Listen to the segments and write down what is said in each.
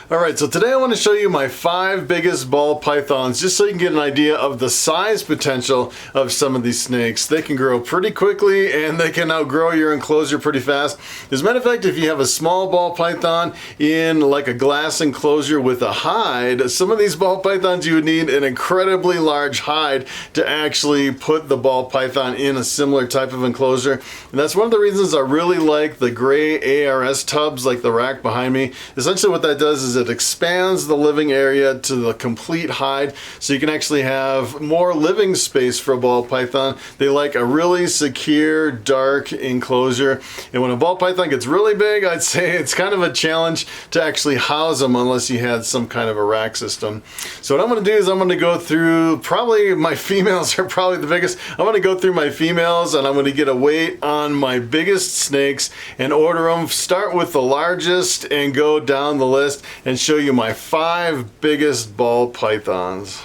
Alright, so today I want to show you my 5 biggest ball pythons just so you can get an idea of the size potential of some of these snakes. They can grow pretty quickly and they can outgrow your enclosure pretty fast. As a matter of fact, if you have a small ball python in like a glass enclosure with a hide, some of these ball pythons you would need an incredibly large hide to actually put the ball python in a similar type of enclosure. And that's one of the reasons I really like the gray ARS tubs like the rack behind me. Essentially what that does is it expands the living area to the complete hide, so you can actually have more living space for a ball python. They like a really secure, dark enclosure, and when a ball python gets really big, I'd say it's kind of a challenge to actually house them unless you had some kind of a rack system. So what I'm going to do is I'm going to go through, probably my females are probably the biggest. I'm going to go through my females and I'm going to get a weight on my biggest snakes and order them, start with the largest and go down the list and show you my 5 biggest ball pythons.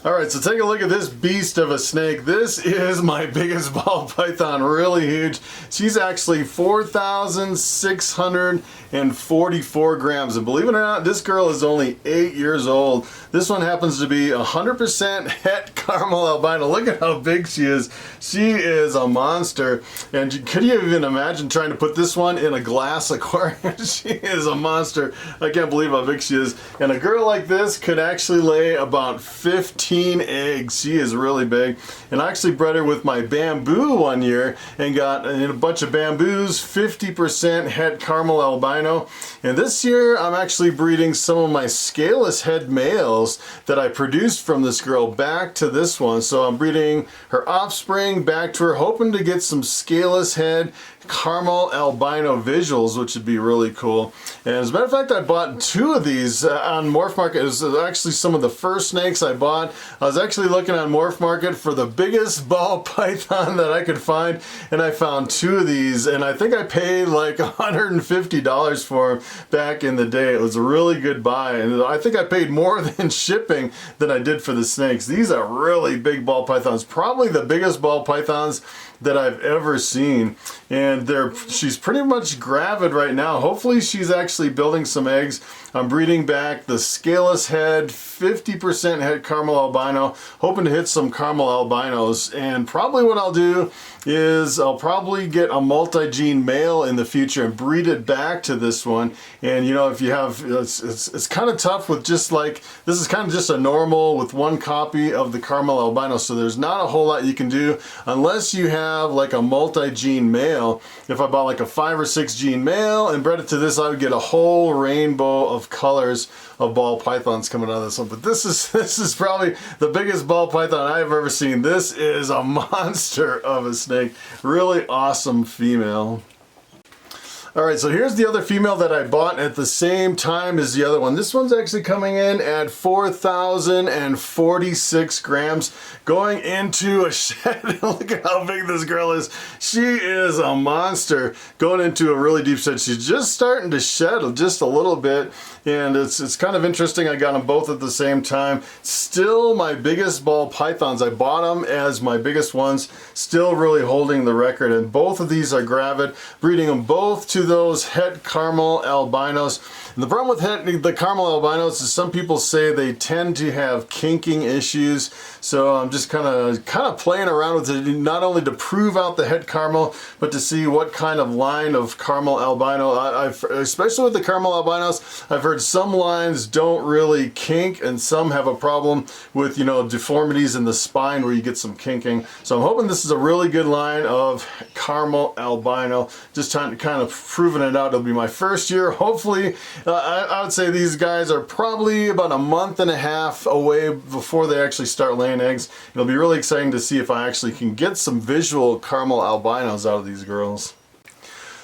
Alright, so take a look at this beast of a snake. This is my biggest ball python, really huge. She's actually 4,644 grams. And believe it or not, this girl is only 8 years old. This one happens to be 100% het caramel albino. Look at how big she is. She is a monster. And could you even imagine trying to put this one in a glass aquarium? She is a monster. I can't believe how big she is. And a girl like this could actually lay about 15 eggs. She is really big. And I actually bred her with my bamboo one year and got a bunch of bamboos, 50% het caramel albino. And this year I'm actually breeding some of my scaleless head males that I produced from this girl back to this one. So I'm breeding her offspring back to her, hoping to get some scaleless head caramel albino visuals, which would be really cool. And as a matter of fact, I bought 2 of these on Morphmarket. It was actually some of the first snakes I bought. I was actually looking on Morphmarket for the biggest ball python that I could find, and I found 2 of these, and I think I paid like $150 for them back in the day. It was a really good buy, and I think I paid more than shipping than I did for the snakes. These are really big ball pythons, probably the biggest ball pythons that I've ever seen. And she's pretty much gravid right now. Hopefully she's actually building some eggs. I'm breeding back the scaleless head, 50% het caramel albino, hoping to hit some caramel albinos. And probably what I'll do is I'll probably get a multi-gene male in the future and breed it back to this one. And you know, if you have, it's kind of tough with just like, this is kind of just a normal with 1 copy of the caramel albino, so there's not a whole lot you can do unless you have like a multi-gene male. If I bought like a 5 or 6 gene male and bred it to this, I would get a whole rainbow of colors of ball pythons coming out of this one. But this is probably the biggest ball python I've ever seen. This is a monster of a snake. Really awesome female. Alright, so here's the other female that I bought at the same time as the other one. This one's actually coming in at 4,046 grams, going into a shed. Look at how big this girl is. She is a monster going into a really deep shed. She's just starting to shed just a little bit, and it's kind of interesting. I got them both at the same time. Still my biggest ball pythons. I bought them as my biggest ones, still really holding the record, and both of these are gravid, breeding them both to those het caramel albinos. And the problem with the caramel albinos is some people say they tend to have kinking issues. So I'm just kind of playing around with it, not only to prove out the het caramel, but to see what kind of line of caramel albino. Especially with the caramel albinos, I've heard some lines don't really kink and some have a problem with, you know, deformities in the spine where you get some kinking. So I'm hoping this is a really good line of caramel albino. Just trying to kind of proving it out. It'll be my first year. Hopefully, I would say these guys are probably about a month and a half away before they actually start laying eggs. It'll be really exciting to see if I actually can get some visual caramel albinos out of these girls.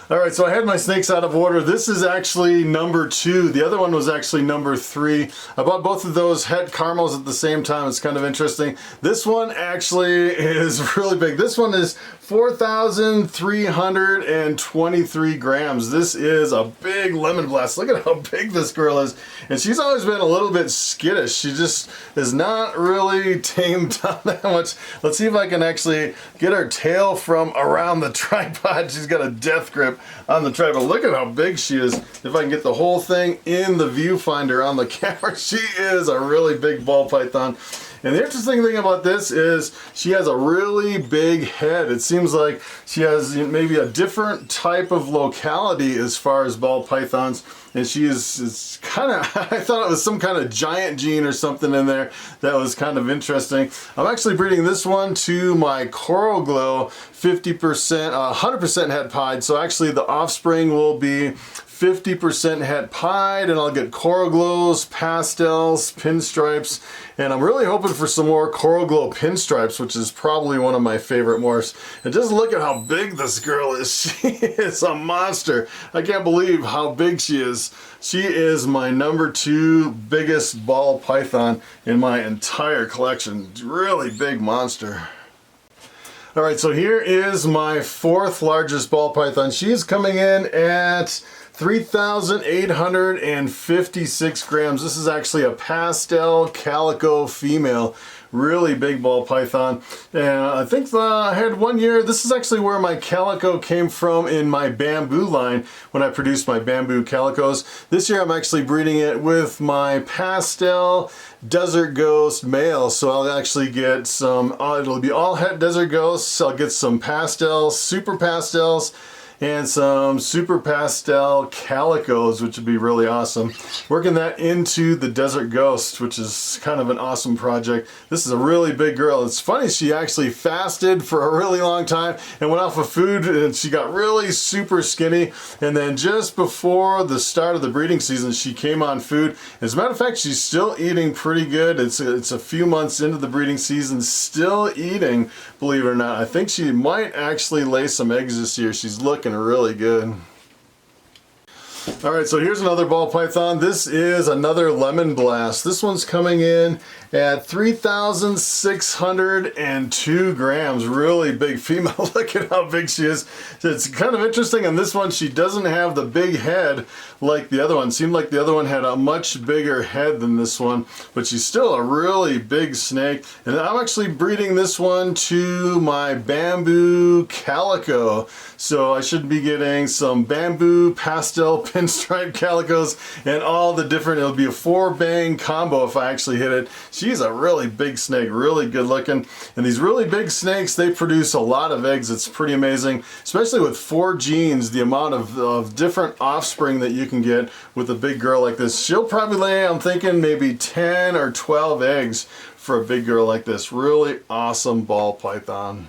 Alright, so I had my snakes out of order. This is actually number 2. The other one was actually number 3. I bought both of those het caramels at the same time. It's kind of interesting. This one actually is really big. This one is 4,323 grams. This is a big lemon blast. Look at how big this girl is. And she's always been a little bit skittish. She just is not really tamed down that much. Let's see if I can actually get her tail from around the tripod. She's got a death grip. on the tripod. Look at how big she is. If I can get the whole thing in the viewfinder on the camera, she is a really big ball python. And the interesting thing about this is she has a really big head. It seems like she has maybe a different type of locality as far as ball pythons. And she is kind of, I thought it was some kind of giant gene or something in there that was kind of interesting. I'm actually breeding this one to my Coral Glow 50%, 100% het pied. So actually the offspring will be 50% het pied, and I'll get Coral Glows, pastels, pinstripes, and I'm really hoping for some more Coral Glow pinstripes, which is probably one of my favorite morphs. And just look at how big this girl is. She is a monster. I can't believe how big she is. She is my #2 biggest ball python in my entire collection. Really big monster. All right, so here is my 4th largest ball python. She is coming in at 3,856 grams. This is actually a pastel calico female. Really big ball python. And I think I had one year, this is actually where my calico came from in my bamboo line when I produced my bamboo calicos. This year I'm actually breeding it with my pastel Desert Ghost male. So I'll actually get some, it'll be all het Desert Ghosts. I'll get some pastels, super pastels, and some super pastel calicos, which would be really awesome. Working that into the Desert Ghost, which is kind of an awesome project. This is a really big girl. It's funny, she actually fasted for a really long time and went off of food, and she got really super skinny. And then just before the start of the breeding season, she came on food. As a matter of fact, she's still eating pretty good. It's a few months into the breeding season, still eating, believe it or not. I think she might actually lay some eggs this year. She's looking really good. All right, so here's another ball python. This is another Lemon Blast. This one's coming in at 3,602 grams. Really big female. Look at how big she is. It's kind of interesting on this one. She doesn't have the big head like the other one. Seemed like the other one had a much bigger head than this one, but she's still a really big snake. And I'm actually breeding this one to my bamboo calico. So I should be getting some bamboo pastel pinstripe calicos and all the different, it'll be a 4-bang combo if I actually hit it. She's a really big snake, really good looking. And these really big snakes, they produce a lot of eggs. It's pretty amazing, especially with 4 genes, the amount of different offspring that you can get with a big girl like this. She'll probably lay, I'm thinking, maybe 10 or 12 eggs for a big girl like this. Really awesome ball python.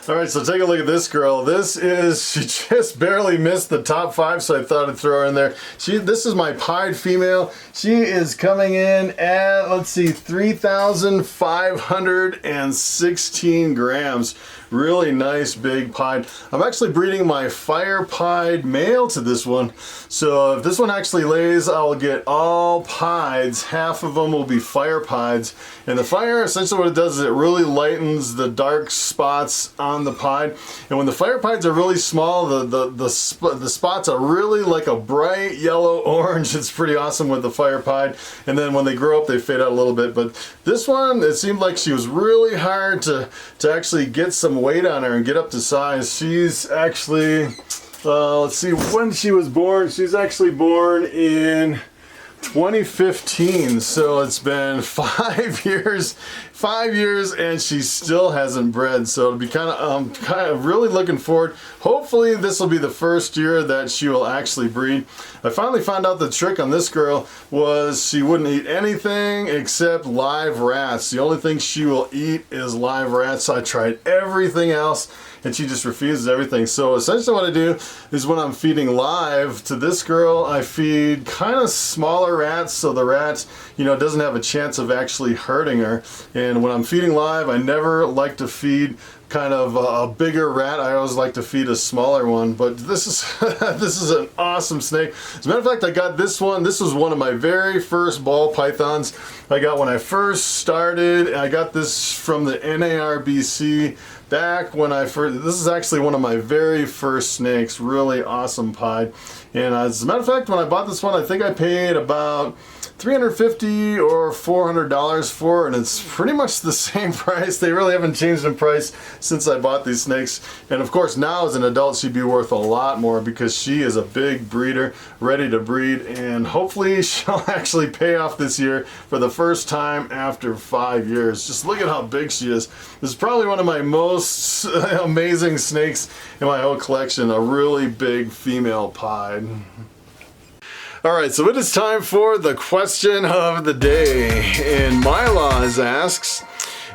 All right, so take a look at this girl. This is, she just barely missed the top 5, so I thought I'd throw her in there. This is my pied female. She is coming in at, let's see, 3,516 grams. Really nice big pied. I'm actually breeding my fire pied male to this one. So if this one actually lays, I'll get all pieds. Half of them will be fire pieds. And the fire, essentially what it does is it really lightens the dark spots on the pied. And when the fire pieds are really small, the spots are really like a bright yellow orange. It's pretty awesome with the fire pied. And then when they grow up, they fade out a little bit. But this one, it seemed like she was really hard to actually get some weight on her and get up to size. She's actually, let's see when she was born. She's actually born in 2015, so it's been 5 years, and she still hasn't bred. So it'll be kind of really looking forward. Hopefully this will be the first year that she will actually breed. I finally found out the trick on this girl was she wouldn't eat anything except live rats. The only thing she will eat is live rats. So I tried everything else and she just refuses everything. So essentially what I do is when I'm feeding live to this girl, I feed kind of smaller rats so the rat, doesn't have a chance of actually hurting her. And when I'm feeding live, I never like to feed kind of a bigger rat. I always like to feed a smaller one. But this is this is an awesome snake. As a matter of fact, I got this one. This was one of my very first ball pythons I got when I first started. I got this from the NARBC back when I first, this is actually one of my very first snakes. Really awesome pied. And as a matter of fact, when I bought this one, I think I paid about $350 or $400 for, and it's pretty much the same price. They really haven't changed in price since I bought these snakes. And of course now as an adult she'd be worth a lot more because she is a big breeder, ready to breed, and hopefully she'll actually pay off this year for the first time after 5 years. Just look at how big she is. This is probably one of my most amazing snakes in my whole collection, a really big female pied. Alright, so it is time for the question of the day. And Mylaws asks,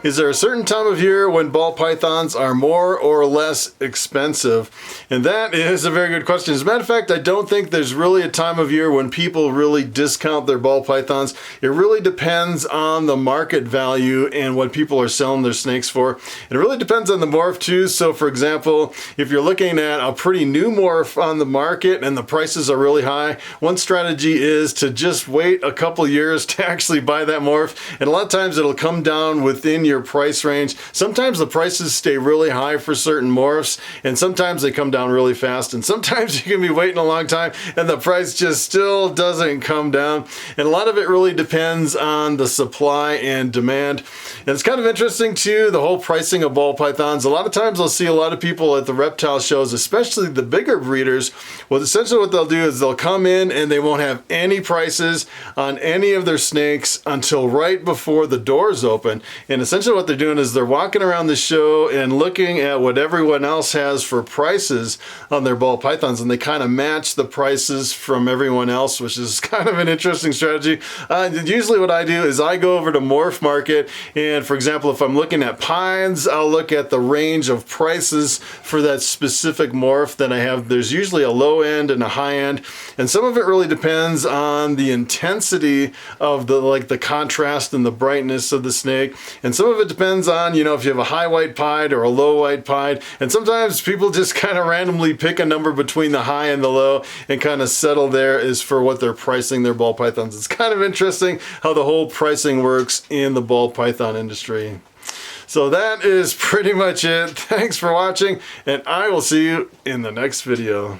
is there a certain time of year when ball pythons are more or less expensive? And that is a very good question. As a matter of fact, I don't think there's really a time of year when people really discount their ball pythons. It really depends on the market value and what people are selling their snakes for. And it really depends on the morph too. So for example, if you're looking at a pretty new morph on the market and the prices are really high, one strategy is to just wait a couple years to actually buy that morph. And a lot of times it'll come down within your price range. Sometimes the prices stay really high for certain morphs, and sometimes they come down really fast, and sometimes you can be waiting a long time and the price just still doesn't come down. And a lot of it really depends on the supply and demand. And it's kind of interesting too, the whole pricing of ball pythons. A lot of times I'll see a lot of people at the reptile shows, especially the bigger breeders. Well, essentially what they'll do is they'll come in and they won't have any prices on any of their snakes until right before the doors open. And essentially what they're doing is they're walking around the show and looking at what everyone else has for prices on their ball pythons, and they kind of match the prices from everyone else, which is kind of an interesting strategy. Usually what I do is I go over to Morphmarket, and for example, if I'm looking at pines, I'll look at the range of prices for that specific morph that I have. There's usually a low end and a high end, and some of it really depends on the intensity of the contrast and the brightness of the snake, and some of it depends on, you know, if you have a high white pied or a low white pied. And sometimes people just kind of randomly pick a number between the high and the low and kind of settle there as for what they're pricing their ball pythons. It's kind of interesting how the whole pricing works in the ball python industry. So that is pretty much it. Thanks for watching, and I will see you in the next video.